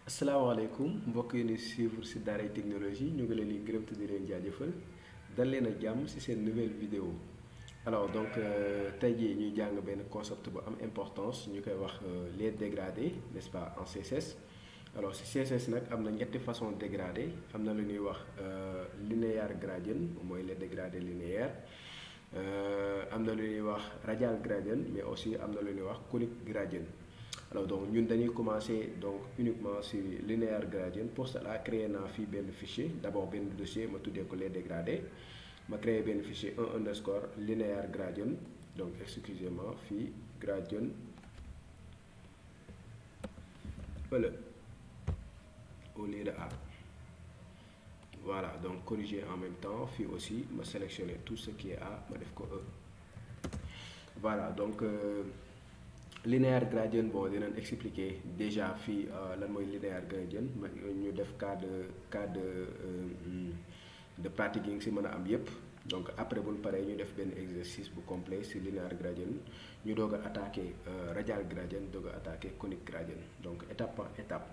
asalaamaaleykum mbokk yi ni suivre ci Daaray Technologie ñu ngi leen di gërëm te di leen jaajëfal dal leen ak jàmm ci seen nouvelle vidéo alors donc tey jii ñuy jàng benn concept bu am importance ñu koy wax les dégradés n'est-ce pas en CSS. alors ci CSS nag am na ñetti façon dégradé am na lu ñuy wax linéaire gradient mooy les dégradés linéaires am na lu ñuy wax radial gradient mais aussi am na lu ñuy wax conique gradient. alors donc ñun dañuy commencer donc uniquement sur linéaire gradient. Pour cela créer naa fii benn fichier d'abord benn dossier ma tuddee ko les dégradés ma créer benn fichier 1 underscore linéaire gradient. donc excusez-moi fii gradient voilà au lieu de A. Voilà, donc corriger en même temps fii aussi ma sélectionner tout ce qui est A ma def ko E. Voilà donc linéaire gradient bon dinañ expliquer déjà fii lan mooy linéaire gradient ñu def cas de pratique yi nga si mën a am yépp. donc après bu ñu paree ñu def benn exercice bu complet ci linéaire gradient ñu doog a attaquer radial gradient doog a attaquer conique gradient donc étape par étape.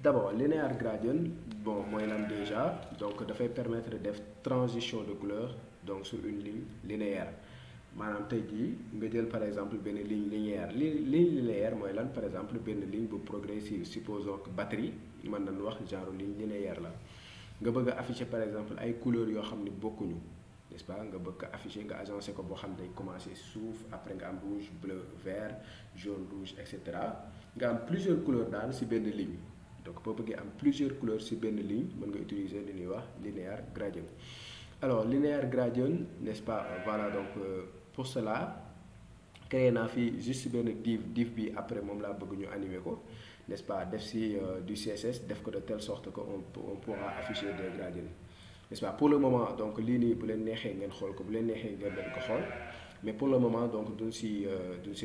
d'abord linéaire gradient bon mooy lan déjà donc dafay permettre de def transition de couleur donc sur une ligne linéaire. maanaam tey jii nga jël par exemple benn ligne linéaire ligne linéaire mooy lan par exemple benn ligne bu progressive supposons que batterie mën nañu wax genre ligne linéaire la nga bëgg a afficher par exemple ay couleurs yoo xam ne bokkuñu n'est-ce pas nga bëgg a afficher nga agencé ko boo xam ne day commencer suuf après nga am rouge bleu vert jaune rouge et cetera nga am plusieurs couleurs daal ci benn ligne donc boo bëggee am plusieurs couleurs ci benn ligne mën nga utiliser li ñuy wax linéaire gradient. alors linéaire gradient n'est-ce pas voilà donc pour cela créé naa fii juste benn div bi après moom laa bëgg ñu animer ko n'est-ce pas def ci du CSS def ko de telle sorte que on pourra afficher des gradients n'est-ce pas. pour le moment donc lii nii bu leen neexee ngeen xool ko bu leen neexee ngeen leen ko xool mais pour le moment donc duñ ci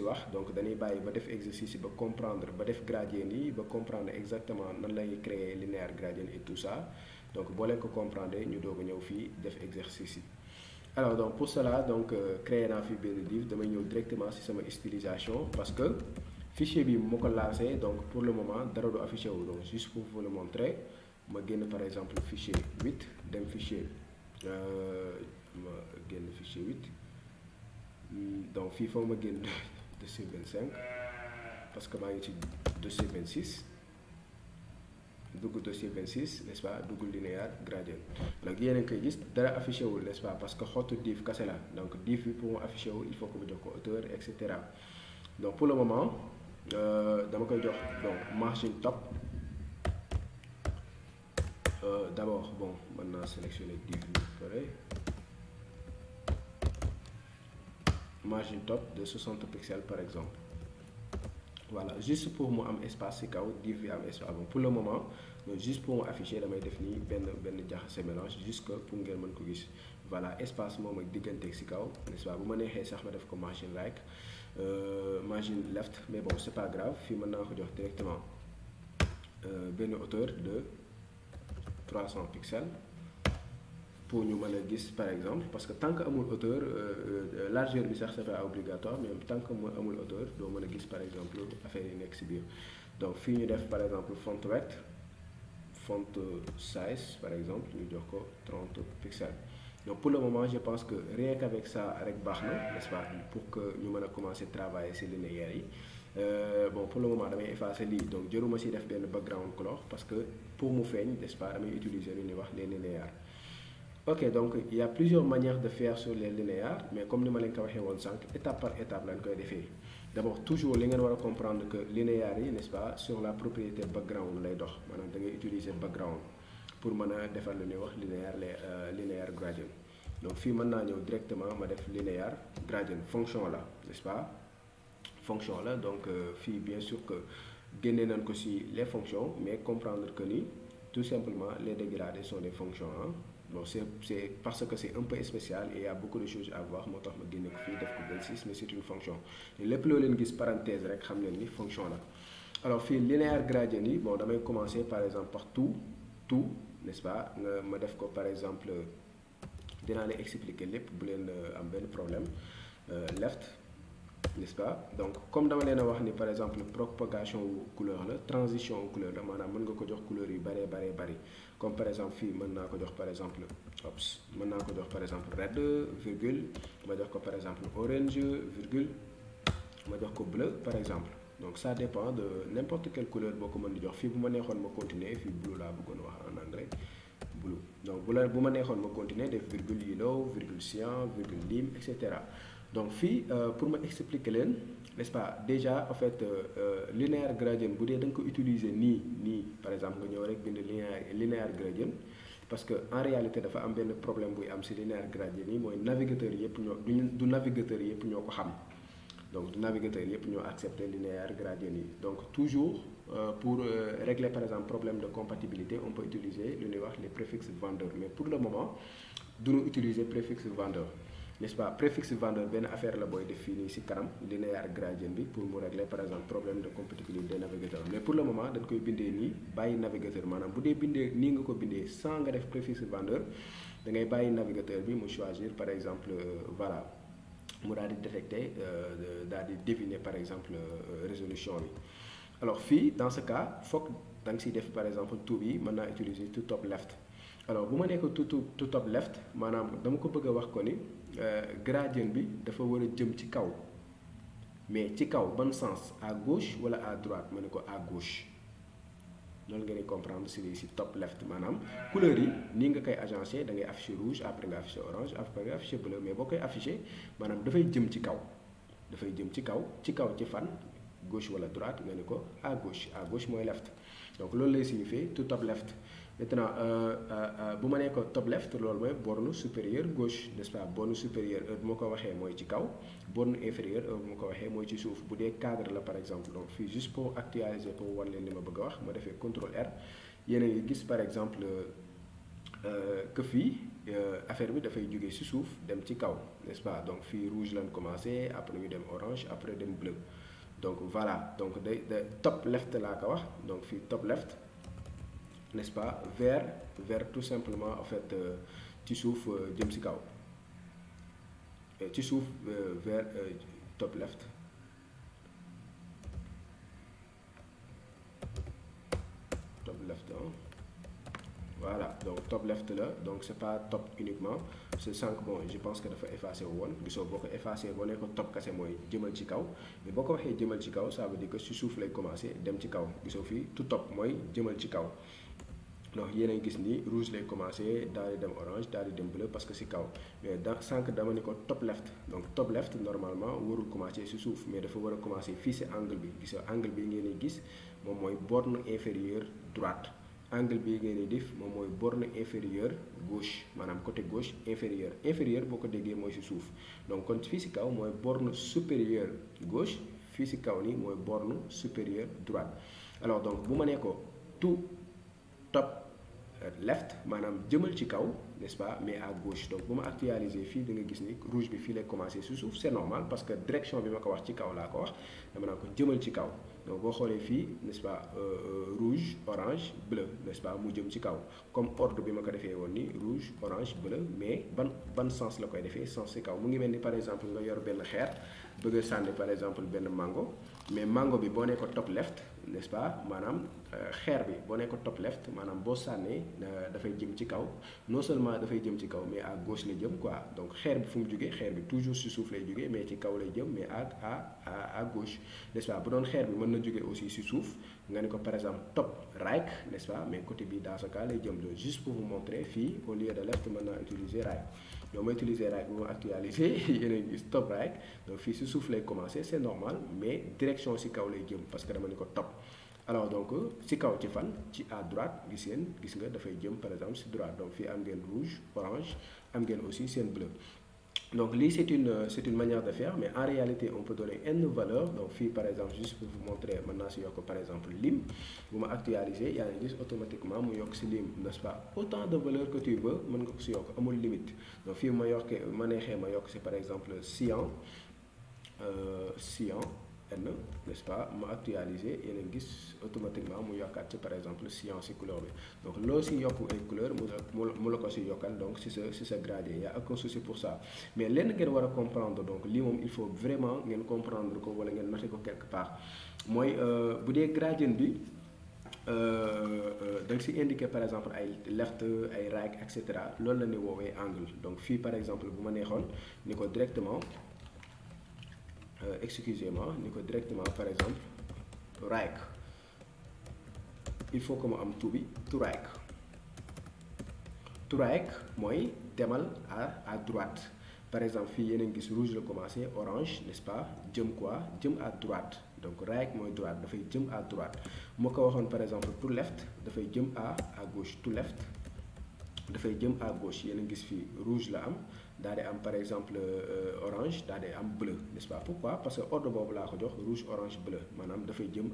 wax donc dañuy bàyyi ba def exercice ba comprendre ba def gradient yi ba comprendre exactement nan lay créer linéaire gradient et tout ça donc boo leen ko comprendre ñu doog a ñëw fii def exercice yi. alors donc pour cela donc créer naa fi benn div damay ñëw directement ci sama stylisation parce que fichier bi moo ko lancé donc pour le moment dara du affiché wu donc juste pour vous le montrer ma génn par exemple fichier 8 dem fichier ma génn fichier 8 donc fii foofu ma génn dossier 25 parce que maa ngi ci dossier 26 dugg dossier 26 n'est-ce pas dugg linéaire gradient. donc yéen a ngi koy gis dara affiché wul n'est-ce pas parce que xottu div kase la donc div bi pour mu affiché wu il faut que mu jox ko hauteur et cetera. donc pour le moment dama koy jox donc margin top d'abord bon mën naa sélectionner div bi pare margin top de 60 pixels par exemple. voilà juste pour mu am espace ci kaw div bi am espace bon pour le moment juste pour mu afficher damay def nii benn jaxase mélange juste que pour ngeen mën ko gis. voilà espace moom ak diggante ci kaw n'est-ce pas bu ma neexee sax ma def ko margin right margin left mais bon c'est pas grave fii mën naa ko jox directement benn hauteur de 300 pixels pour ñu mën a gis par exemple parce que tant que amul hauteur largeur bi sax c'est pas obligatoire mais tant que mu amul hauteur doo mën a gis par exemple affaire yi nekk ci biir. donc fii ñu def par exemple font weight font size par exemple ñu jox ko 30 pixels. donc pour le moment je pense que rien qu'avec ça rek baax na n'est-ce pas pour que ñu mën a commencer travailler ci linéaire yi. bon pour le moment damay effacer lii donc jëruma ci def benn background color parce que pour mu feeñ n'est-ce pas damay utiliser lu ñuy wax les linéaires. ok donc il y a plusieurs manières de faire sur les linéaires mais comme ni ma leen ko waxee woon sànq étape par étape lañ koy defee. d'abord toujours li ngeen war a comprendre que linéaires yi n'est-ce pas sur la propriété background lay dox maanaam da ngay utiliser background pour mën a defar lu ñuy wax linéaire gradient. donc fii mën naa ñëw directement ma def linéaire gradient fonction la n'est-ce pas fonction la donc fii bien sûr que génne nañ ko ci les fonctions mais comprendre que ni tout simplement les dégradés sont des fonctions hein. bon c'est parce que c'est un peu spécial et il y a beaucoup de choses à voir moo tax ma génne ko fii def ko 26 mais c'est une fonction lépp loo leen gis parenthèse rek xam leen ni fonction la. alors fii linéaire gradient yi bon damay commencer par exemple par tout n'est-ce pas nga ma def ko par exemple dinaa leen expliquer lépp bu leen am benn problème left n'est-ce pas donc comme dama leen a wax ni par exemple propagation couleur la transition couleur la maanaam mën nga ko jox couleur yu bari comme par exemple fii mën naa ko jox par exemple mën naa ko jox par exemple red virgule ma jox ko par exemple orange virgule ma jox ko bleu par exemple. Donc ça dépend de n'importe quelle couleur boo ko mën di jox fii bu ma neexoon ma continuer fii blue laa bëggoon wax en anglais blue donc bu ma neexoon ma continuer def virgule yellow virgule cyan virgule lime et cetera. Donc fii pour ma expliquer leen n'est-ce pas déjà en fait linéaire gradient bu dee da nga ko utiliser nii par exemple nga ñëw rek bind linéaire gradient parce que en réalité dafa am benn problème buy am ci linéaire gradient yi mooy navigateur yëpp ñoo du navigateur yëpp ñoo ko xam. Donc du navigateur yëpp ñoo accepter linéaire gradient yi donc toujours pour régler par exemple problème de compatibilité on peut utiliser lu ñuy wax les préfixes vendeurs mais pour le moment duñu utiliser préfixe vendeur n'est-ce pas préfixe vendeur benn affaire la booy def fii nii ci kanam linéaire gradient bi pour mu régler par exemple problème de compatibilité des navigateurs mais pour le moment dañ koy bindee nii bàyyi navigateur maanaam bu dee bindee nii nga ko bindee sans nga def préfixe vendeur da ngay bàyyi navigateur bi mu choisir par exemple voilà mu daal di détecter daal di deviner par exemple résolution bi alors fii dans ce cas foog da nga siy def par exemple tout bi mën naa utiliser to top left alors bu ma nekk to top left maanaam dama ko bëgg a wax ko ni gradient bi dafa war a jëm ci kaw mais ci kaw ban sens à gauche wala à droite ma ne ko à gauche loolu ngeen di comprendre si top left maanaam couleur yi nii nga koy agencé da ngay afficher rouge après nga afficher orange après nga afficher bleu mais boo koy afficher maanaam dafay jëm ci kaw ci fan gauche wala droite nga ne ko à gauche mooy left donc loolu lay signifier to top left. Maintenant bu ma nee ko top left loolu mooy borne supérieure gauche n'est-ce pas borne supérieure bu ma ko waxee mooy ci kaw borne inférieure bu ma ko waxee mooy ci suuf bu dee cadre la par exemple donc fii juste pour actualiser pour wan leen li ma bëgg a wax ma defee CTRL R yéen a ngi gis par exemple que fii affaire bi dafay jógee ci suuf dem ci kaw n'est-ce pas donc fii rouge lañ commencé après ñu dem orange après dem bleu donc voilà donc day top left laa ko wax donc fii top left. N'est-ce pas vers tout simplement en fait ci suuf jëm ci kaw ci suuf vers top left voilà donc top left là donc c'est pas top uniquement c'est sànq bon je pense que dafa effacé wu woon gisoo boo ko effacé boo ne ko top kase mooy jëmal ci kaw mais boo ko waxee jëmal ci kaw ça veut dire que ci suuf lay commencer dem ci kaw gisoo fii tout top mooy jëmal ci kaw. donc yéen a ngi gis ni rouge lay commencé daal di dem orange daal di dem bleu parce que ci kaw mais sànq dama ni ko top left donc top left normalement warul commencé ci suuf mais dafa war a commencé fii ci angle bi gis angle bi ngeen di gis moom mooy borne inférieure droite angle bi ngeen di def moom mooy borne inférieure gauche maanaam côté gauche inférieur boo ko déggee mooy ci suuf donc kon fii ci kaw mooy borne supérieure gauche fii ci kaw nii mooy borne supérieure droite alors donc bu ma nee ko tout top left maanaam jëmal ci kaw n'est-ce pas mais à gauche donc bu ma actualiser fii da nga gis ni rouge bi fii lay commencer ci suuf c'est normal parce que direction bi ma ko wax ci kaw laa ko wax dama naa ko jëmal ci kaw donc boo xoolee fii n'est-ce pas rouge orange bleu n'est-ce pas mu jëm ci kaw comme ordre bi ma ko defee woon ni rouge orange bleu mais ban sens la koy defee sens ci kaw mu ngi mel ni par exemple nga yor benn xeer bëgg a sànni par exemple benn mango mais mango bi boo nee ko top left n'est-ce pas maanaam xeer bi boo nee ko top left maanaam boo sànnee dafay jëm ci kaw non seulement dafay jëm ci kaw mais à gauche la jëm quoi donc xeer bi fu mu jógee xeer bi toujours ci suuf lay jógee mais ci kaw lay jëm mais à gauche n'est-ce pas bu doon xeer bi mën na jógee aussi ci suuf nga ne ko par exemple top right n'est-ce pas mais côté bi dans ce cas lay jëm donc juste pour vous montrer fii au lieu de left mën naa utiliser right donc ma utiliser right bu ma actualiser yéen a gis top right donc fii ci suuf lay commencer c'est normal mais direction ci kaw lay jëm parce que dama ne ko top alors donc ci kaw ci fan ci à droite gis nga dafay jëm par exemple ci droite donc fii am ngeen rouge orange am ngeen aussi seen bleu donc lii c'est une manière de faire mais en réalité on peut donner n valeur donc fii par exemple juste pour vous montrer mën naa ci yokk par exemple lim bu ma actualiser yaa ngi gis automatiquement mu yokk ci lim n'est-ce pas autant de valeur que tu veux mën nga ko ci yokk amul limite donc fii ma neexee ma yokk ci par exemple cyan N, n'est-ce pas, ma actualiser yéen a gis automatiquement mu yokkaat ci par exemple science ci couleur bi donc loo si yokk ay couleur mu la ko si yokkal donc si sa gradient y a aucun souci pour ça mais lenn ngeen war a comprendre donc lii moom il faut vraiment ngeen comprendre ko wala ngeen noter ko quelque part mooy bu dee gradient bi da nga si indiqué par exemple ay left ay right et cetera loolu la ñuy woowee angle donc fii par exemple bu ma neexoon ni ko directement excusez-moi ni ko directement par exemple right il faut que mu am to right mooy demal à droite par exemple fii yéen a ngi gis rouge la commencé orange n'est-ce pas jëm à droite donc right mooy droite dafay jëm à droite moo ko waxoon par exemple to left dafay jëm à gauche to left dafay jëm à gauche yéen a gis fii rouge la am daal di am par exemple orange daal di am bleu n'est-ce pas pourquoi parce que ordre boobu laa ko jox rouge orange bleu maanaam dafay jëm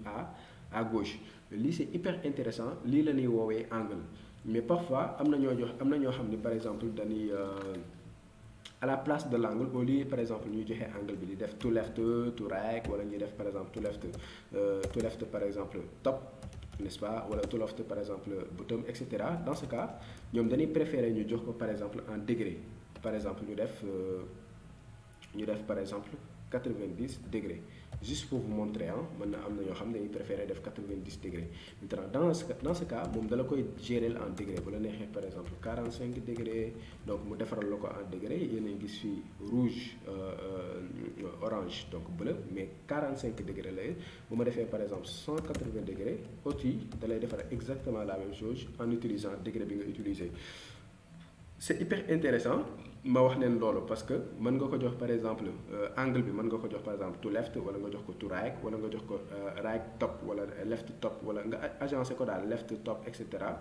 à gauche lii c'est hyper intéressant lii la ñuy woowee angle mais parfois am na ñoo xam ni par exemple dañuy à la place de l'angle au lieu par exemple ñuy joxe angle bi di def to left to right wala ñuy def par exemple to left par exemple top n'est-ce pas wala to left par exemple bottom et cetera dans ce cas ñoom dañuy préférer ñu jox ko par exemple en degré par exemple ñu def par exemple 90 degrés juste pour vous montrer mën na am na ñoo xam ne dañuy préférer def 90 degrés maintenant dans ce cas moom dala koy gérer en degré bu la neexee par exemple 45 degrés donc mu defaral la ko en degré yéen a gis fii rouge orange donc bleu mais 45 degrés la bu ma defee par exemple 180 degrés aussi da lay defar exactement la même chose en utilisant degré bi nga utiliser. C'est hyper intéressant ma wax leen loolu parce que mën nga ko jox par exemple angle bi mën nga ko jox par exemple to left wala nga jox ko to right wala nga jox ko right top wala left top wala nga agencé ko daal left top et cetera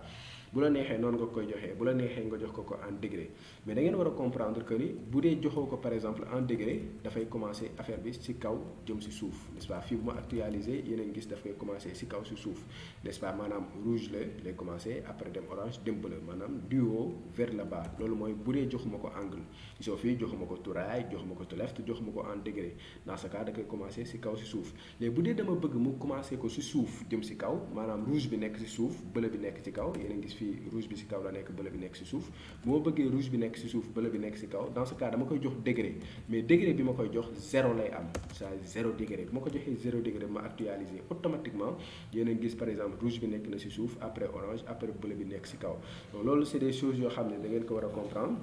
bu la neexee noonu nga koy joxee bu la neexee nga jox ko en degré mais da ngeen war a comprendre que ni bu dee joxoo ko par exemple en degré dafay commencer affaire bi ci kaw jëm ci suuf n'est-ce pas fii bu ma actualiser yéen a ngi gis dafay commencer ci kaw ci suuf n'est-ce pas maanaam rouge la lay commencer après dem orange dem bleu maanaam du haut vers le bas loolu mooy bu dee joxuma ko angle soo fii joxuma ko to right joxuma ko to left joxuma ko en degré dans ce cas da koy commencer ci kaw ci suuf léegi bu dee dama bëgg mu commencer ko ci suuf jëm ci kaw maanaam rouge bi nekk ci suuf bleu bi nekk ci kaw yéen a ngi gis fii rouge bi ci kaw la nekk bleu bi nekk ci suuf bu ma bëggee rouge bi nekk ci suuf bleu bi nekk ci kaw dans ce cas dama koy jox degré mais degré bi ma koy jox 0 lay am ça 0 degré bu ma ko joxee 0 degré ma actualiser automatiquement yéen a gis par exemple rouge bi nekk na ci suuf après orange après bleu bi nekk ci kaw donc loolu c'est des choses yoo xam ne da ngeen ko war a comprendre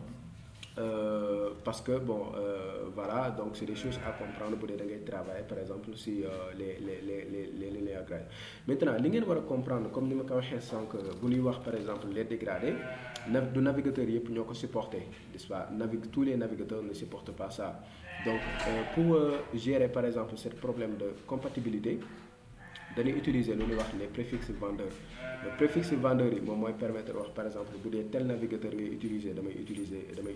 parce que bon voilà donc c'est des choses à comprendre bu dee da ngay travailler par exemple si les lignes agrégées maintenant li ngeen war a comprendre comme ni ma ko waxee sànq bu ñuy wax par exemple les dégradés du navigateur yëpp ñoo ko supporter n'est-ce pas tous les navigateurs ne supportent pas ça donc pour gérer par exemple ce problème de compatibilité dañuy utiliser lu ñuy wax les préfixes vendeurs le préfixe vendeur yi moom mooy permettre wax par exemple bu dee tel navigateur ngay utiliser damay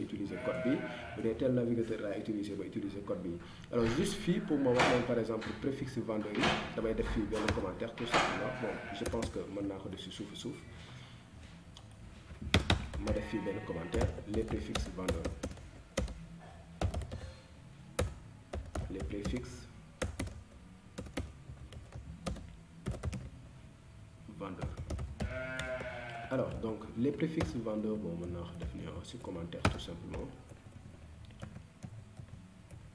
utiliser code bi bu dee tel navigateur laa utiliser ba utiliser code bi alors juste fii pour ma wax leen par exemple préfixe vendeur yi damay def fii benn commentaire tout simplement bon je pense que mën naa ko def si suuf ma def fii benn commentaire les préfixes vendeurs les préfixes vendeurs. Alors donc les préfixes vendeurs bon mën naa def ni ci commentaire tout simplement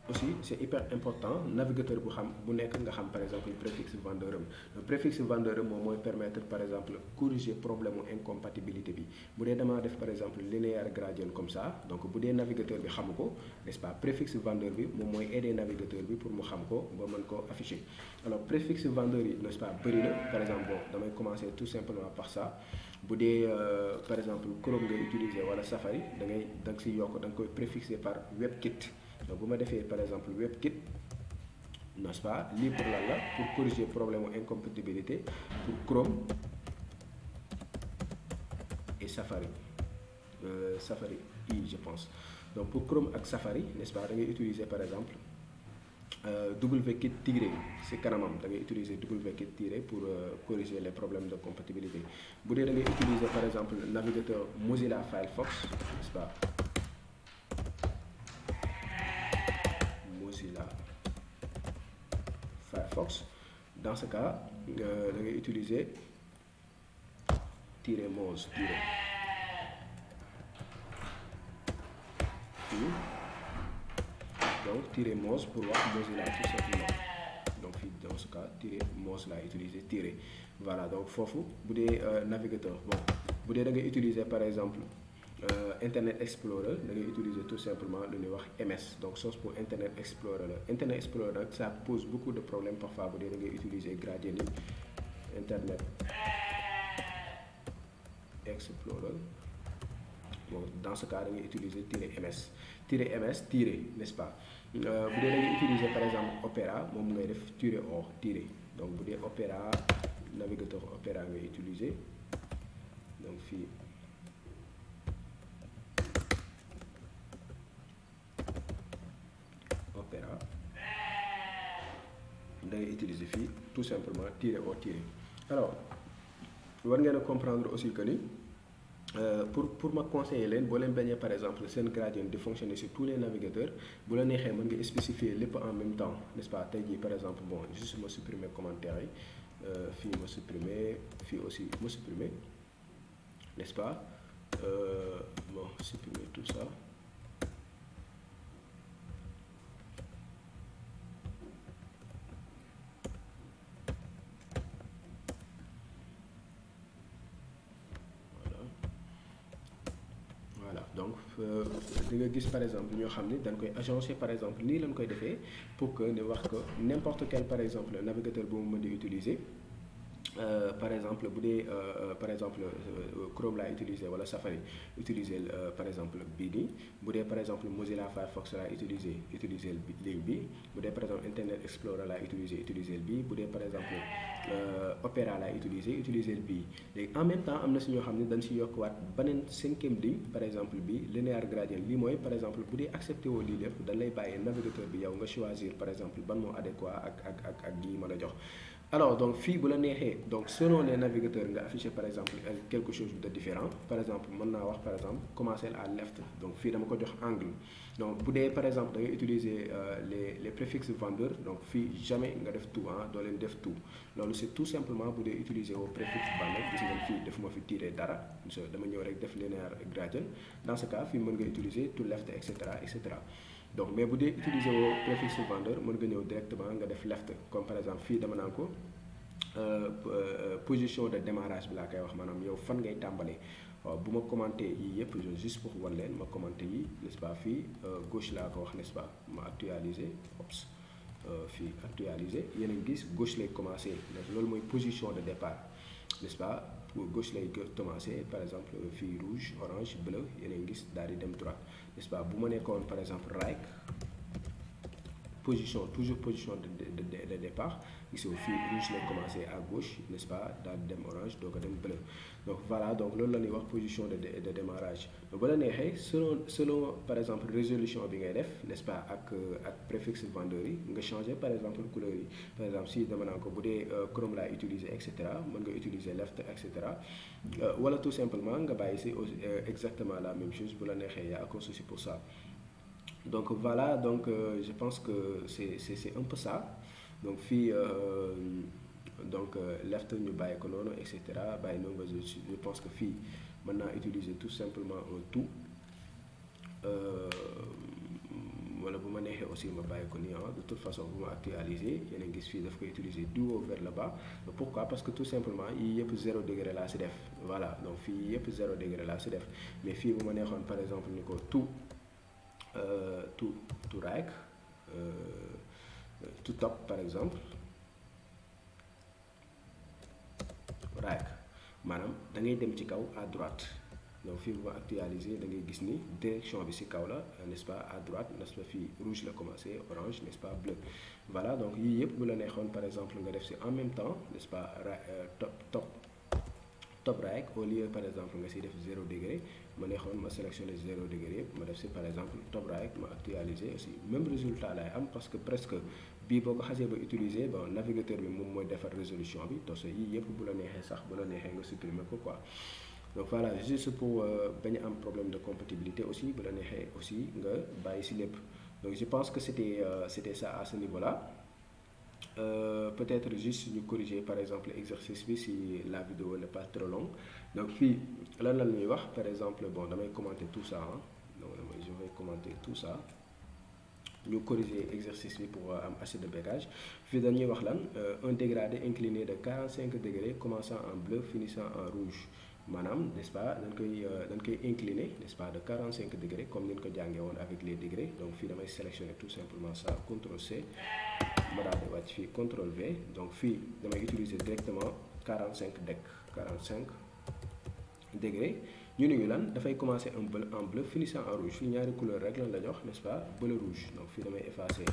aussi c'est hyper important navigateur bu nekk nga xam par exemple préfixe vendeur le préfixe vendeur moom mooy permettre par exemple corriger problème incompatibilité bi bu dee damaa def par exemple linéaire gradient comme ça donc bu dee navigateur bi xamu ko n'est-ce pas préfixe vendeur bi moom mooy aider navigateur bi pour mu xam ko ba mën ko afficher alors préfixe vendeur yi n'est-ce pas bëri na par exemple bon damay commencer tout simplement par ça bu dee par exemple Chrome ngay utiliser wala Safari da nga si yokk da nga koy préfixer par WebKit donc bu ma defee par exemple WebKit n'est-ce pas lii pour lan la pour corriger problème incompatibilité pour Chrome et Safari Safari je pense donc pour Chrome ak Safari n'est-ce pas da ngay utiliser par exemple WKit tiré ci kanamam da ngay utiliser WKit tiré pour corriger les problèmes de compatibilité bu dee da ngay utiliser par exemple navigateur Mozilla Firefox n'est-ce pas Mozilla Firefox Firefox. Dans ce cas da ngay utiliser -moz donc -moz pour wax Mozilla tout simplement. Donc fii dans ce cas -moz laa utiliser tiret. Voilà, donc foofu bu dee navigateur bon bu dee da ngay utiliser par exemple Internet Explorer da ngay utiliser tout simplement lu ñuy wax MS. Donc source pour Internet Explorer la Internet Explorer nag ça pose beaucoup de problèmes parfois bu dee da ngay utiliser gradient yi Internet Explorer. Bon, dans ce cas da ngay utiliser -ms -ms n'est-ce pas. Bu dee da ngay utiliser par exemple Opera moom ngay def -o donc bu dee Opera navigateur Opera ngay utiliser donc fii Opera da ngay utiliser fii tout simplement -o alors war ngeen a comprendre aussi que ni pour ma conseiller leen boo leen bañee par exemple seen gradient de fonctionner sur tous les navigateurs bu la neexee mën nga spécifier lépp en même temps, n'est-ce pas. Tey jii par exemple bon juste ma supprimer commentaire yi fii ma supprimer fii aussi ma supprimer, n'est-ce pas. Bon supprimer tout ça. Donc di nga gis par exemple ñoo xam ne dañ koy agencer par exemple nii lañ koy defee pour que ne wax que n'importe quel par exemple navigateur bu mu mën di utiliser par exemple bu dee par exemple Chrome laa utiliser wala Safari utiliser par exemple bii nii bu dee par exemple Mozilla Firefox laa utiliser link bi bu dee par exemple Internet Explorer laa utiliser bii bu dee par exemple Opera laa utiliser bii. Léegi en même temps am na si ñoo xam ne dañ si yokkuwaat beneen 5e ligne par exemple bi linéaire gradient lii mooy par exemple bu dee accepté woo lii lépp dañ lay bàyyi navigateur bi yow nga choisir par exemple ban moo adéquat ak lii mën a jox. Alors donc fii bu la neexee donc selon les navigateurs nga afficher par exemple quelque chose de différent. Par exemple mën naa wax par exemple commencer à left donc fii dama ko jox angle. Donc bu dee par exemple da ngay utiliser les préfixes vendeurs donc fii jamais nga def tout doo leen def tout. Loolu c'est tout simplement bu dee utiliser au préfixe vendeur gis ngeen fii defuma fi tirer dara dama ñëw rek def linéaire gradient. Dans ce cas fii mën nga utiliser to left et cetera. Donc mais bu dee utiliser au préfixe vendeur mën nga ñëw directement nga def left comme par exemple fii dama naan ko position de démarrage bi laa koy wax maanaam yow fan ngay tàmbalee. waaw bu ma commenté yii yëpp juste pour wan leen ma commenté yi, n'est-ce pas. Fii gauche laa ko wax, n'est-ce pas. Ma actualiser fii actualiser yéen a ngi gis gauche lay commencé loolu mooy position de départ, n'est-ce pas. Gauche lay commencé par exemple fii rouge orange bleu yéen a ngi gis daal di dem droite, n'est-ce pas. Bu ma nekkoon par exemple right toujours position de départ gisoo fii rouge lay commencé à gauche, n'est-ce pas, daal di dem orange doo ko dem bleu. Donc voilà, donc loolu la ñuy wax position de démarrage. Donc ba la neexee selon par exemple résolution bi ngay def, n'est-ce pas, ak préfixe vendeur yi nga changer par exemple couleur yi. Par exemple si dama naan ko bu dee Chrome laa utiliser et cetera mën nga utiliser left et cetera wala tout simplement nga bàyyi si exactement la même chose bu la neexee y a aucun souci pour ça. Donc voilà, donc je pense que c'est un peu ça. Donc fii donc left ñu bàyyi ko noonu et cetera bàyyi noonu nga je pense que fii mën naa utiliser tout simplement un tout wala bu ma neexee aussi ma bàyyi ko nii de toute façon bu ma actualiser yéen a ngi gis fii daf koy utiliser du haut vers le bas. Pourquoi? Parce que tout simplement yii yëpp 0 degré laa si def. Voilà, donc fii yëpp 0 degré laa si def mais fii bu ma neexoon par exemple ni ko tout right tout top par exemple right maanaam da ngay dem ci kaw à droite. Donc fii bu ma actualiser da ngay gis ni direction bi ci kaw la, n'est-ce pas, à droite, n'est-ce pas. Fii rouge la commencé orange, n'est-ce pas, bleu. Voilà, donc yii yëpp bu la neexoon par exemple nga def ci en même temps, n'est-ce pas, top right au lieu par exemple nga siy def 0 degré ma neexoon ma sélectionner 0 degré yëpp ma def si par exemple top right ma actualiser aussi même résultat lay am parce que presque bii boo ko xasee ba utiliser bon navigateur bi moom mooy defar résolution bi donc yii yëpp bu la neexee sax bu la neexee nga supprimer ko quoi. Donc voilà, juste pour bañ a am problème de compatibilité aussi bu la neexee aussi nga bàyyi si lépp. Donc je pense que c'était ça à ce niveau-là. peut-être juste ñu corriger par exemple exercice bi si la vidéo n'est pas trop longue. Donc fii lan la ñuy wax par exemple bon damay commenter tout ça hein. Donc je vais commenter tout ça ñu corriger exercice bi pour am assez de bagage. Fii dañuy wax lan un dégradé incliné de 45 degrés commençant en bleu finissant en rouge maanaam n'est-ce pas dañ koy incliné n'est-ce pas de 45 degrés comme ni ñu ko jàngee woon avec les degrés. Donc fii damay sélectionner tout simplement ça CTRL C ma daal di wàcc fii CTRL V. Donc fii damay utiliser directement 45 degrés ñu ne ñu lan dafay commencer en bleu finissant en rouge fii ñaari couleur rek lan la jox n'est-ce pas bleu rouge. Donc fii damay effacer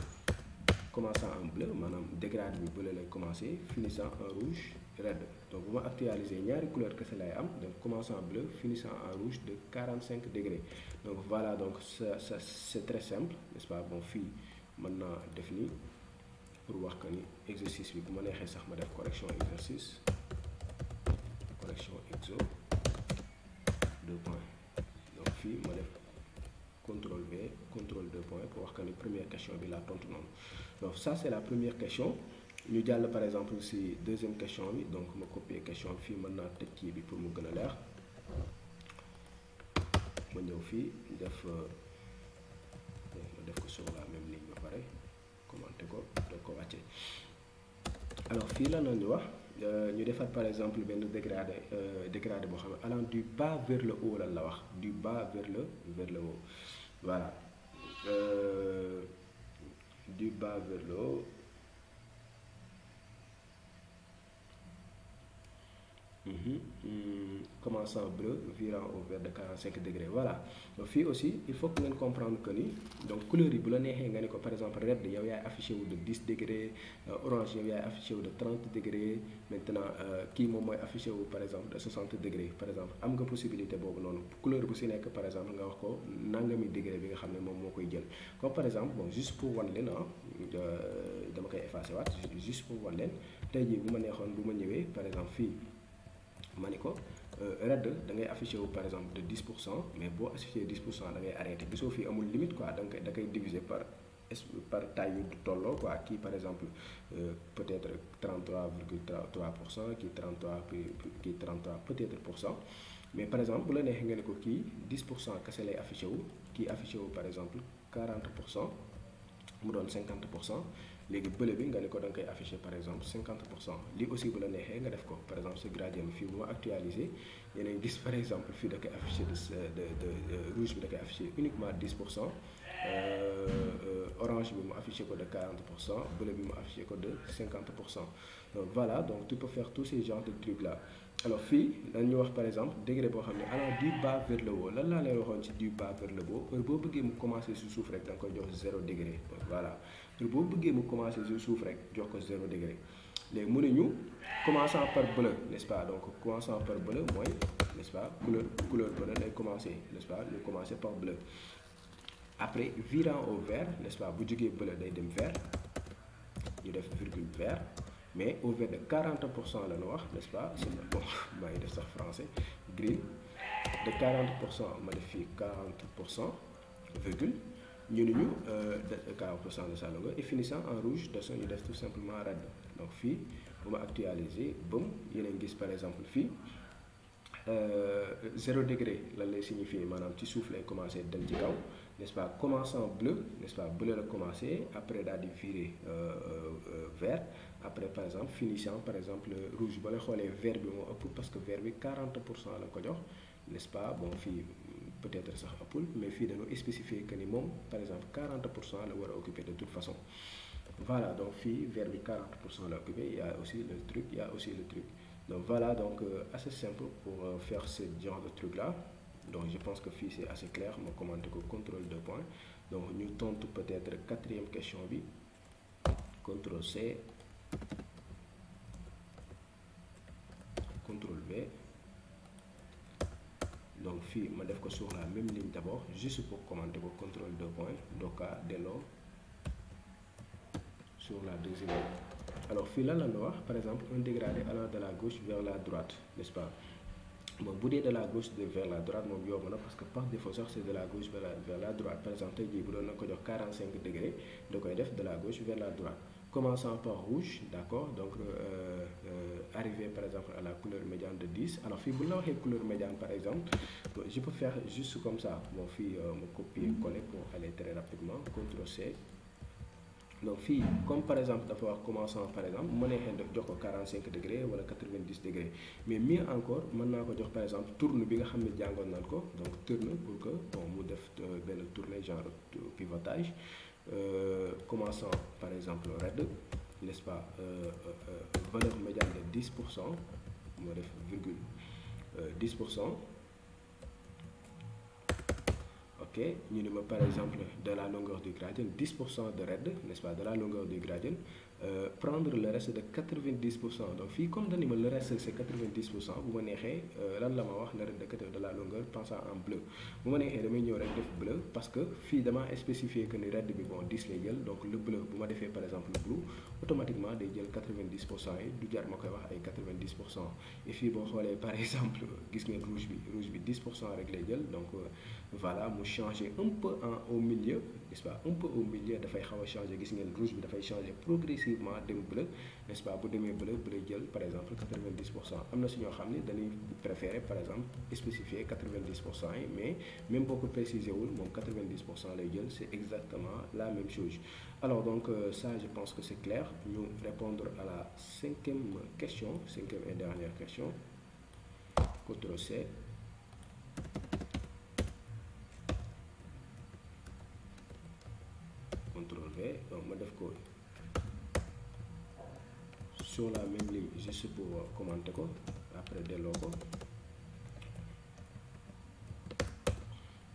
commençant en bleu maanaam dégradé bi bleu lay commencer finissant en rouge red. Donc bu ma actualiser ñaari couleur kese lay am donc commençant en bleu finissant en rouge de 45 degrés. Donc voilà donc ça c'est très simple n'est-ce pas. Bon fii mën naa def nii pour wax que ni exercice bi bu ma neexee sax ma def correction exercice correction exo 2 points. Donc fii ma def CTRL V CTRL 2 points pour wax que ni première question bi la tontu noonu. Donc ça c'est la première question. ñu jàll par exemple si deuxième question bi donc ma copier question bi fii mën naa tëj kii bi pour mu gën a leer ma ñëw fii def ko sur la même ligne ba pare commenter ko doog ko wàcce. Alors fii la ñu wax ñu defaat par exemple benn dégradé boo xam ne allant du bas vers le haut lan la wax du bas vers le haut voilà du bas vers le haut. Commençant bleu virant au vert de 45 degrés voilà. Donc fii aussi il faut que ngeen comprendre que ni donc couleur yi bu la neexee nga ni ko par exemple red yow yaay affiché wu de 10 degrés orange yow yaay affiché wu de 30 degrés maintenant kii moom mooy affiché wu par exemple de 60 degrés par exemple am nga possibilité boobu noonu couleur bu si nekk par exemple nga wax ko nangami degré bi nga xam ne moom moo koy jël. Comme par exemple bon juste pour wan leen dama koy effacer waat juste pour wan leen tey jii bu ma neexoon bu ma ñëwee par exemple fii ma ni ko red da ngay affiché wu par exemple de 10% mais boo affiché 10% da ngay arrêté gisoo fii amul limite quoi da koy diviser par taille yu tolloo quoi kii par exemple peut-être 33,3% kii 33 peut-être pour cent. Mais par exemple bu la neexee nga ne ko kii 10% kese lay affiché wu kii affiché wu par exemple 40% mu doon 50%. léegi bële bi nga ne ko da nga koy affiché par exemple 50%. Lii aussi bu la neexee nga def ko par exemple ce gradient bi fii bu ma actualisé yeneen gis par exemple fii da koy affiché de rouge bi da koy affiché uniquement 10%. Orange bi mu affiché ko de 40%, bleu bi mu affiché ko de 50%. Donc voilà, donc tu peux faire tous ces genres de trucs là. Alors fii dañu wax par exemple degré boo xam ne allant du bas vers le haut lan laa lay waxoon ci du bas vers le haut heure boo bëggee mu commencer si suuf rek da nga koy jox 0 degré. Donc voilà heure boo bëggee mu commencer si suuf rek jox ko 0 degré. léegi mu ne ñu commençant par bleu n'est-ce pas donc commençant par bleu mooy n'est-ce pas couleur bleu day commencer n'est-ce pas ñu commencer par bleu. Après virant au vert n'est-ce pas bu jógee bleu day dem vert ñu def virgule vert mais au vert de 40% la ñu wax n'est-ce pas c'est bon maa ngi def sax français green de 40% ma def fii 40% virgule ñu ne ñu de 40% de sa longueur et finissant en rouge de son ñu def tout simplement red. Donc fii bu ma actualiser bam yeneen gis par exemple fii 0 degré lan lay signifier maanaam ci suuf lay commencer dem ci kaw n'est-ce pas commençant bleu n'est-ce pas bleu la commencer après daal di virer vert après par exemple finissant par exemple rouge ba la xoolee vert bi moo ëpp parce que vert bi 40% la ko jox n'est-ce pas bon fii peut-être sax ëppul mais fii dañoo spécifier que ni moom par exemple 40% la war a occuper de toute façon. Voilà donc fii vert bi 40% la occupé il y a aussi le truc. Donc voilà donc assez simple pour faire ce genre de truc là. Donc je pense que fii c'est assez clair ma commenté ko contrôle 2 points. Donc ñu tontu peut-être quatrième question bi contrôle C contrôle V. Donc fii ma def ko sur la même ligne d'abord juste pour commenter ko contrôle 2 points doka delloo sur la deuxième ligne. Alors fii lan la ñu wax par exemple un dégradé allant de la gauche vers la droite n'est-ce pas. Bon bu dee de la gauche vers la droite moom yomb na parce que par défaut sax c'est de la gauche vers la droite par exemple tey jii bu doon na ko jox 45 degrés da koy def de la gauche vers la droite commençant par rouge, d'accord, donc arriver par exemple à la couleur médiane de 10. Alors fii bu la waxee couleur médiane par exemple, je peux faire juste comme ça, bon fii me copier-coller pour aller très rapidement, CTRL-C. Donc fii comme par exemple dafa wax commençant par exemple mu neexee jox ko 45 degrés wala 90 degrés, mais mieux encore mën naa ko jox par exemple tourne bi nga xam ne jàngoon nañ ko, donc tourne pour que bon mu def benn tournée genre pivotage, commençant par exemple red, n'est-ce pas, valeur médiane de 10%, moo def virgule 10%. Ok, ñu ne ma par exemple de la longueur du gradient 10% de red, n'est-ce pas, de la longueur du gradient, prendre le reste de 90%. Donc fii comme dañu ma le reste c'est 90%, bu ma neexee lan la ma wax le reste de la longueur pensant en bleu, bu ma neexee damay ñëw rek def bleu parce que fii dama spécifier que ni red bi bon 10 lay jël, donc le bleu bu ma defee par exemple le bleu automatiquement day jël 90% yi, du jar ma koy wax ay 90%. Et fii boo xoolee par exemple gis ngeen rouge bi 10% rek lay jël, donc voilà mu changer un peu au milieu, n'est-ce pas, un peu au milieu dafay xaw a changer, gis ngeen rouge bi dafay changer progressivement dem bleu, n'est-ce pas, bu demee bleu jël par exemple 90%. am na si ñoo xam ne dañuy préférer par exemple spécifier 90% yi, mais même boo ko préciser wul moom 90% lay jël, c'est exactement la même chose. Alors donc ça je pense que c'est clair. Ñu répondre à la cinquième et dernière question. CTRL-C. CTRL-V, donc ma def ko sur la même ligne juste pour commenter ko après delloo ko.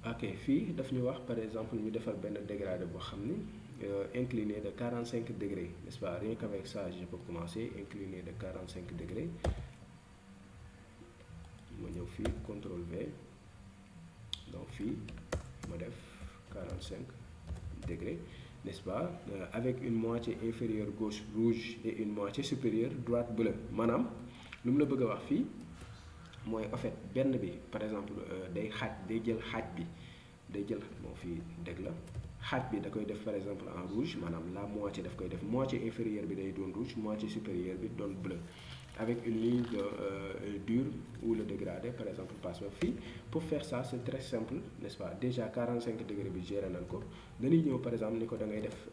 Ok, fii daf ñu wax par exemple ñu defar benn dégradé boo xam ni incliné de 45 degrés, n'est-ce pas, rien qu'avec ça je peux commencer, incliné de 45 degrés. ma ñëw fii CTRL-V, donc fii ma def 45 degrés, n'est-ce pas, avec une moitié inférieure gauche rouge et une moitié supérieure droite bleue. maanaam lu mu la bëgg a wax fii mooy en fait benn bi par exemple day jël xaaj bi day jël bon fii dégg la xaaj bi da koy def par exemple en rouge, maanaam la moitié daf koy def moitié inférieure bi day doon rouge, moitié supérieure bi doon bleu, avec une ligne dure où le dégradé par exemple passe ba fii. Pour faire ça c'est très simple, n'est-ce pas, déjà 45 degrés bi géré nañ ko, dañuy ñëw par exemple ni ko da ngay def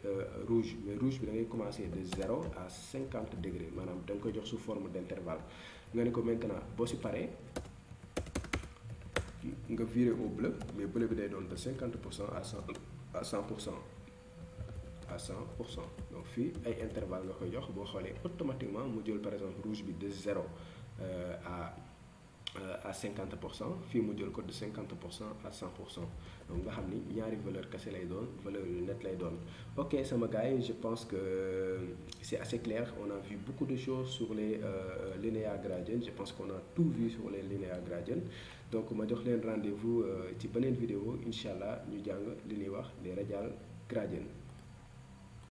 rouge, mais rouge bi da ngay commencer de 0 à 50 degrés, maanaam da nga koy jox sous forme d'intervalle. nga ni ko maintenant boo si paree nga virer au bleu, mais bleu bi day doon de 50% à 100%. Donc fii ay intervalle nga koy jox, boo xoolee automatiquement mu jël par exemple rouge bi de 0 à 50%, fii mu jël ko de 50% à 100%. donc nga xam ni ñaari valeur kese lay doon, valeur yu net lay doon. Ok sama gars yi, je pense que c'est assez clair, on a vu beaucoup de choses sur les linéaires gradients, je pense qu'on a tout vu sur les linéaires gradients. donc ma jox leen rendez-vous ci beneen vidéo incha allah ñu jàng li ñuy wax les radial gradients.